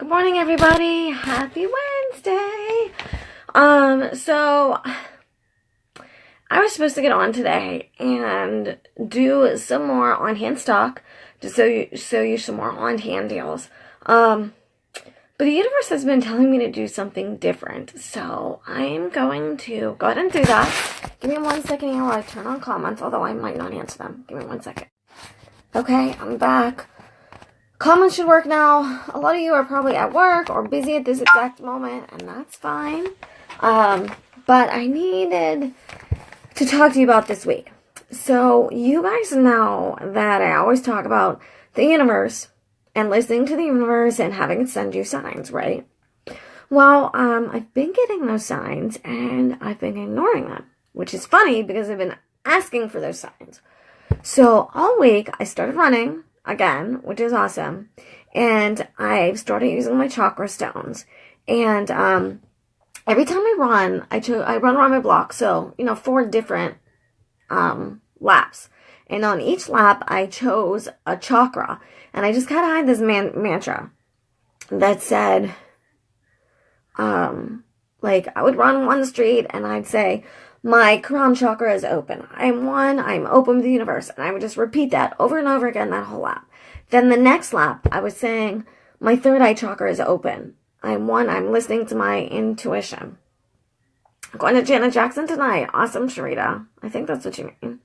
Good morning, everybody. Happy Wednesday. So I was supposed to get on today and do some more on-hand stock to show you some more on-hand deals. But the universe has been telling me to do something different, so I'm going to go ahead and do that. Give me 1 second here while I turn on comments, although I might not answer them. Give me 1 second. Okay, I'm back. Comments should work now. A lot of you are probably at work or busy at this exact moment, and that's fine. But I needed to talk to you about this week. So you guys know that I always talk about the universe and listening to the universe and having it send you signs, right? Well, I've been getting those signs and I've been ignoring them, which is funny because I've been asking for those signs. So all week I started running again, which is awesome. And I've started using my chakra stones. And every time I run, I run around my block. So, 4 different laps. And on each lap, I chose a chakra. And I just kind of had this mantra that said, I would run one street and I'd say, my crown chakra is open. I'm open to the universe. And I would just repeat that over and over again that whole lap. Then the next lap, I was saying, my third eye chakra is open. I'm listening to my intuition. I'm going to Janet Jackson tonight. Awesome, Sharita. I think that's what you mean.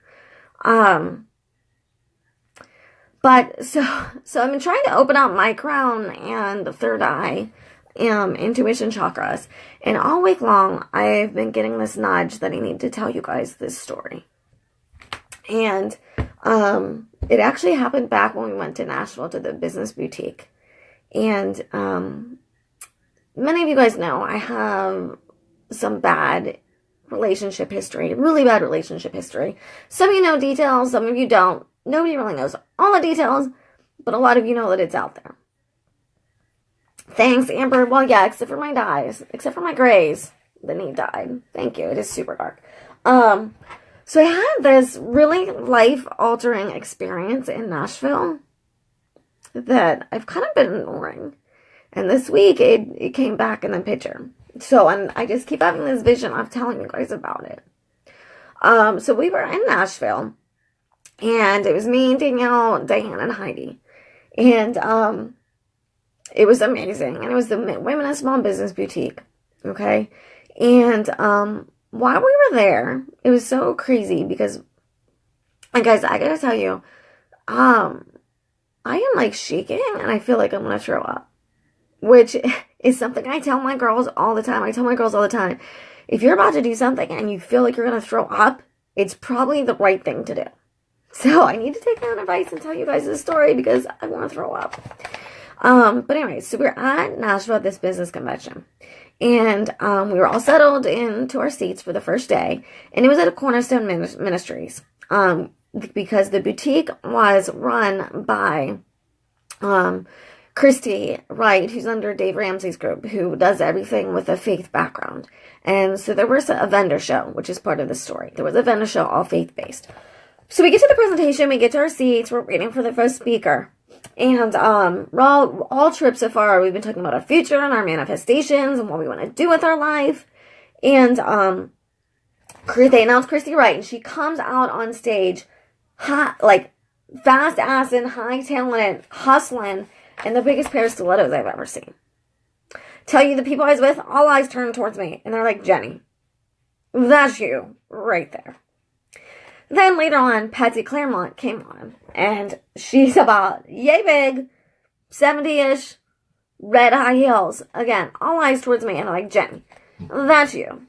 But so I've been trying to open up my crown and the third eye intuition chakras, and all week long I've been getting this nudge that I need to tell you guys this story. And it actually happened back when we went to Nashville to the business boutique. And many of you guys know I have some bad relationship history, really bad relationship history. Some of you know details, some of you don't. Nobody really knows all the details, but a lot of you know that it's out there. Thanks, Amber. Well, yeah, except for my grays. The knee died. Thank you. It is super dark. So I had this really life-altering experience in Nashville that I've kind of been ignoring. And this week, it came back in the picture. So I just keep having this vision of telling you guys about it. So we were in Nashville, and it was me, Danielle, Diane, and Heidi. And it was amazing. And it was the Women in Small Business Boutique. Okay. And while we were there, it was so crazy because, and guys, I gotta tell you, I am shaking and I feel like I'm gonna throw up, which is something I tell my girls all the time. If you're about to do something and you feel like you're gonna throw up, it's probably the right thing to do. So I need to take that advice and tell you guys this story because I want to throw up. But anyway, so we're at Nashville at this business convention. And we were all settled into our seats for the first day. And it was at a Cornerstone Ministries. Because the boutique was run by Christy Wright, who's under Dave Ramsey's group, who does everything with a faith background. And so there was a vendor show, which is part of the story. There was a vendor show, all faith-based. So we get to the presentation, we get to our seats, we're waiting for the first speaker. And we're all trips so far, we've been talking about our future and our manifestations and what we want to do with our life. And they announced Christy Wright, and she comes out on stage, hot, fast-assing, high-talented, hustling, and the biggest pair of stilettos I've ever seen. Tell you the people I was with, all eyes turned towards me, and they're like, Jenny, that's you, right there. Then later on, Patsy Claremont came on, and she's about yay big, 70-ish, red high heels. Again, all eyes towards me, and I'm like, Jen, that's you.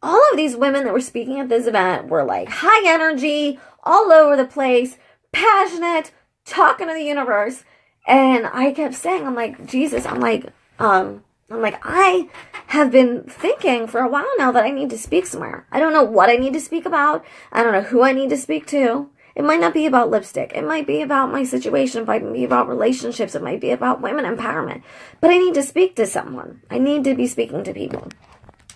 All of these women that were speaking at this event were high energy, all over the place, passionate, talking to the universe. And I kept saying, I'm like, Jesus, I have been thinking for a while now that I need to speak somewhere. I don't know what I need to speak about. I don't know who I need to speak to. It might not be about lipstick. It might be about my situation. It might be about relationships. It might be about women empowerment. But I need to speak to someone. I need to be speaking to people.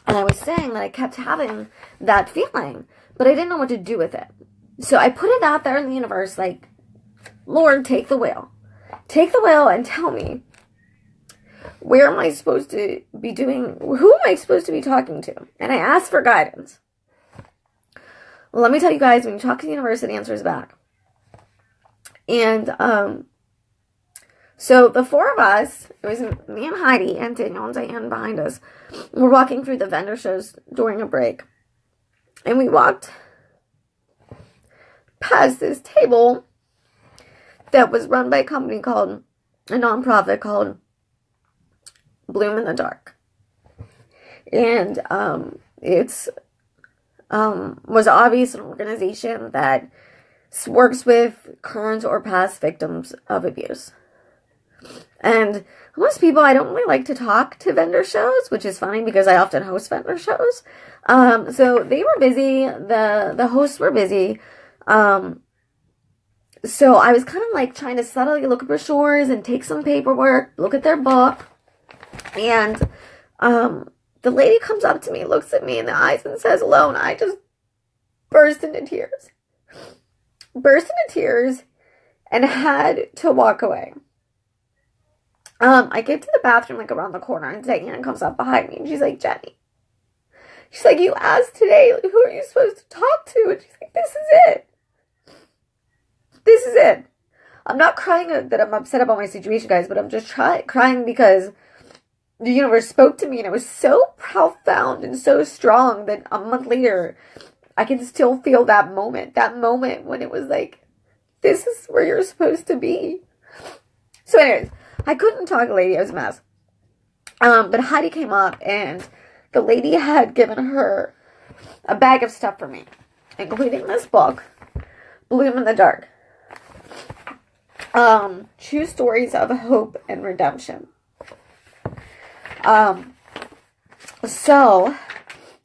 And I was saying that I kept having that feeling, but I didn't know what to do with it. So I put it out there in the universe, Lord, take the wheel. Take the wheel and tell me, where am I supposed to be doing, who am I supposed to be talking to? And I asked for guidance. Well, let me tell you guys, when you talk to the universe, it answers back. And, so the four of us, it was me and Heidi and Daniel and Diane behind us, we're walking through the vendor shows during a break. And we walked past this table that was run by a company called, a nonprofit called Bloom in the Dark. And it's was obviously an organization that works with current or past victims of abuse. And most people, I don't really like to talk to vendor shows, which is funny because I often host vendor shows. So they were busy. The hosts were busy. So I was kind of like trying to subtly look at brochures and take some paperwork, look at their book. And the lady comes up to me, looks at me in the eyes and says hello, and I just burst into tears. And had to walk away. I get to the bathroom like around the corner, and Diane comes up behind me and she's like, Jenny. She's like, you asked today, like, who are you supposed to talk to? And she's like, this is it. This is it. I'm not crying that I'm upset about my situation, guys, but I'm just crying because the universe spoke to me, and it was so profound and so strong that a month later, I can still feel that moment when it was like, this is where you're supposed to be. So anyways, I couldn't talk to the lady. It was a mess. But Heidi came up, and the lady had given her a bag of stuff for me, including this book, Bloom in the Dark. True Stories of Hope and Redemption. So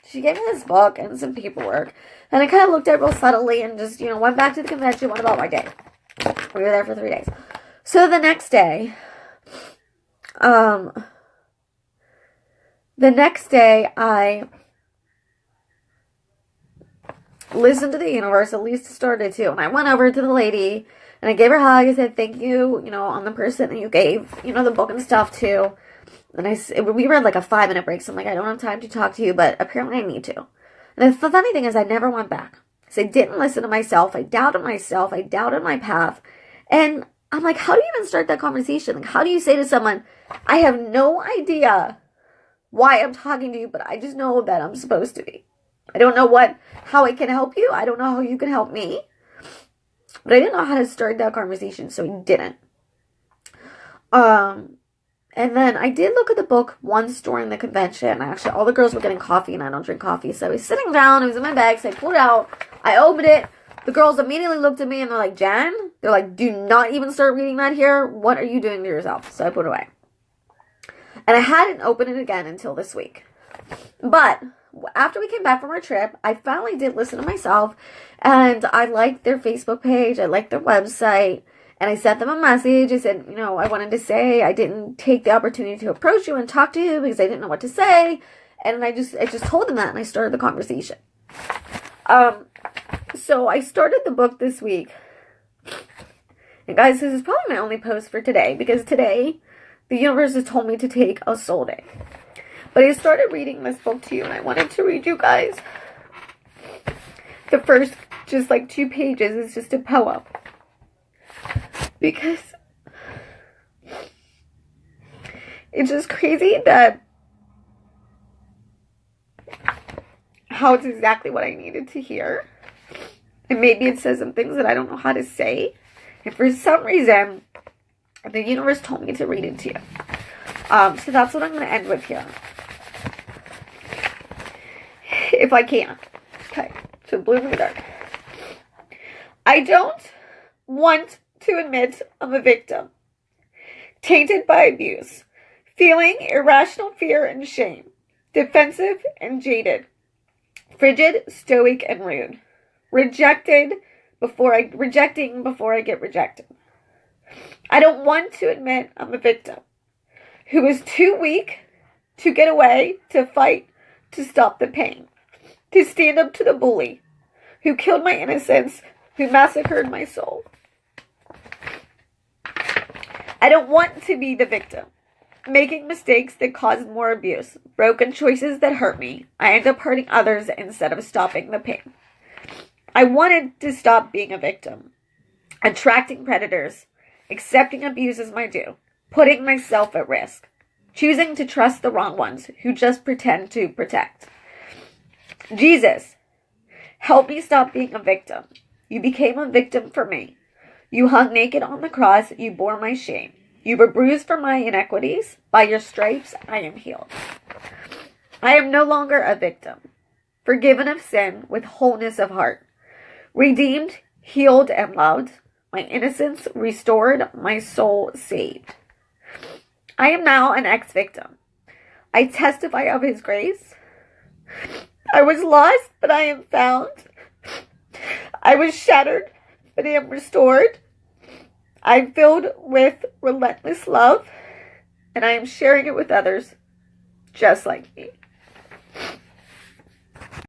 she gave me this book and some paperwork, and I kind of looked at it real subtly and just, went back to the convention, went about my day. We were there for 3 days. So the next day, I listened to the universe, at least started to, and I went over to the lady, and I gave her a hug. I said, thank you, on the person that you gave, the book and stuff to. And we read like a 5-minute break, so I'm like, I don't have time to talk to you, but apparently I need to. And the funny thing is, I never went back. So I didn't listen to myself. I doubted myself. I doubted my path. And I'm like, how do you even start that conversation? Like, how do you say to someone, I have no idea why I'm talking to you, but I just know that I'm supposed to be. I don't know how I can help you. I don't know how you can help me. But I didn't know how to start that conversation, so I didn't. And then I did look at the book once during the convention. Actually, all the girls were getting coffee, and I don't drink coffee. So I was sitting down. It was in my bag, so I pulled it out. I opened it. The girls immediately looked at me, and they're like, Jen? They're like, do not even start reading that here. What are you doing to yourself? So I put it away. And I hadn't opened it again until this week. But after we came back from our trip, I finally did listen to myself. And I liked their Facebook page. I liked their website. And I sent them a message. I said, I wanted to say I didn't take the opportunity to approach you and talk to you because I didn't know what to say. And I just told them that, and I started the conversation. So I started the book this week. And guys, this is probably my only post for today, because today the universe has told me to take a soul day. But I started reading this book to you, and I wanted to read you guys. The first, just like 2 pages, is just a poem. Because it's just crazy that how it's exactly what I needed to hear. And maybe it says some things that I don't know how to say. And for some reason, the universe told me to read it to you. So that's what I'm going to end with here. If I can. Okay. So Bloom in the Dark. I don't want to admit I'm a victim. Tainted by abuse. Feeling irrational fear and shame. Defensive and jaded. Frigid, stoic, and rude. Rejecting before I get rejected. I don't want to admit I'm a victim who is too weak to get away, to fight, to stop the pain, to stand up to the bully who killed my innocence, who massacred my soul. I don't want to be the victim. making mistakes that cause more abuse, broken choices that hurt me. I end up hurting others instead of stopping the pain. I wanted to stop being a victim, attracting predators, accepting abuse as my due, putting myself at risk, choosing to trust the wrong ones who just pretend to protect. Jesus, help me stop being a victim. You became a victim for me. You hung naked on the cross. You bore my shame. You were bruised for my iniquities. By your stripes, I am healed. I am no longer a victim. Forgiven of sin with wholeness of heart. Redeemed, healed, and loved. My innocence restored. My soul saved. I am now an ex-victim. I testify of his grace. I was lost, but I am found. I was shattered, but I am restored. I'm filled with relentless love, and I am sharing it with others just like me.